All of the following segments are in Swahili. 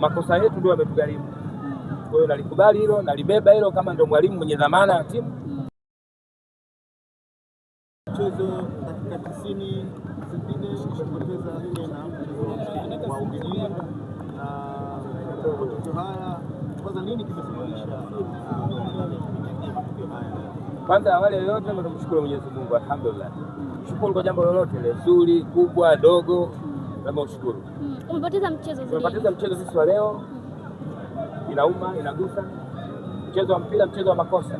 makosa yetu ndio yametugharimu. Kwa hiyo nalikubali hilo, nalibeba hilo kama ndio mwalimu mwenye dhamana ya timu. Mchezo dakika 90 kupoteza tena wa ugenini na matokeo haya, kwanza nini kimesababisha matokeo haya? Kwanza awali yote tunamshukuru Mwenyezi Mungu, alhamdulillah. Shukuru kwa jambo lolote ile zuri, kubwa, dogo, lazima ushukuru. Umepoteza mchezo zuri. Tumepoteza mchezo sisi wa leo. Inauma, inagusa. Mchezo wa mpira, mchezo wa makosa.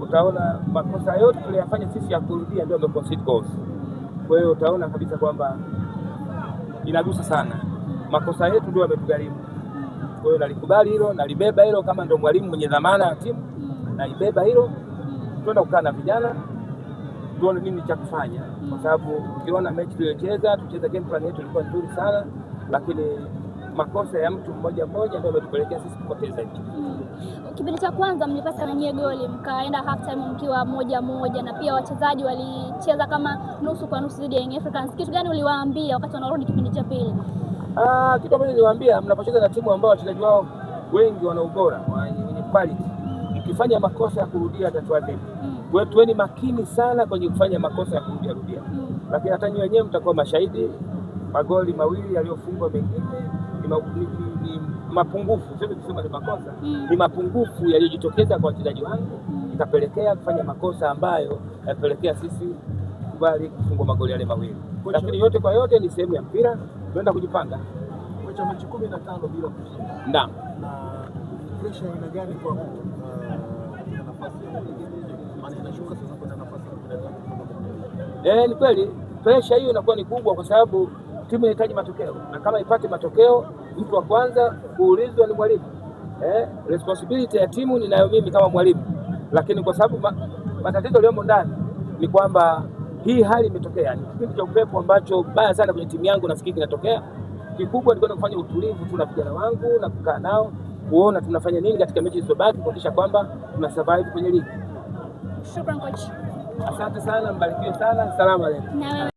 Utaona makosa yote tuliyofanya sisi ya kurudia ndio concede goals. Kwa hiyo utaona kabisa kwamba inagusa sana. Makosa yetu ndio yametugharimu. Kwa hiyo nalikubali hilo, nalibeba hilo kama ndio mwalimu mwenye dhamana ya timu. Naibeba hilo. Tuenda kukaa na vijana tuone nini cha kufanya, kwa sababu ukiona mechi tuliyocheza, game plan yetu ilikuwa nzuri sana, lakini makosa ya mtu mmoja mmoja ndio yametupelekea sisi kupoteza hicho. Kipindi cha kwanza mlipata na nyie goli, mkaenda half time mkiwa 1-1, na pia wachezaji walicheza kama nusu kwa nusu dhidi ya Young Africans. Kitu gani uliwaambia wakati wanarudi kipindi cha pili? Kitu ambacho niliwaambia, mnapocheza na timu ambao wachezaji wao wengi wana ubora, wenye quality, mkifanya makosa ya kurudia atatuadhibu. Kwa hiyo tuweni makini sana kwenye kufanya makosa ya kurudia. Lakini hata nyinyi wenyewe mtakuwa mashahidi, magoli mawili yaliyofungwa mengine ni mapungufu, sio kusema ni makosa, ni mapungufu yaliyojitokeza kwa wachezaji wangu, ikapelekea kufanya makosa ambayo yapelekea sisi kubali kufungwa magoli yale mawili. Lakini yote kwa yote ni sehemu ya mpira, tunaenda kujipanga. Kwa mechi 15 bila kushinda. Naam. Na pressure ina gani kwa nafasi maana inashuka sasa kwenda nafasi ya 13? Ni kweli pressure hiyo inakuwa ni kubwa, kwa sababu timu inahitaji matokeo, na kama ipate matokeo, mtu wa kwanza kuulizwa ni mwalimu. Responsibility ya timu ninayo mimi kama mwalimu, lakini kwa sababu matatizo yaliyomo ndani ni kwamba hii hali imetokea, ni kipindi cha upepo ambacho baya sana kwenye timu yangu nafikiri kinatokea. Kikubwa ni kwenda kufanya utulivu tu na vijana wangu na kukaa nao kuona tunafanya nini katika mechi zilizobaki kuhakikisha kwamba tuna survive kwenye ligi. Shukrani coach. Asante sana, mbarikiwe sana. Asalamu alaykum.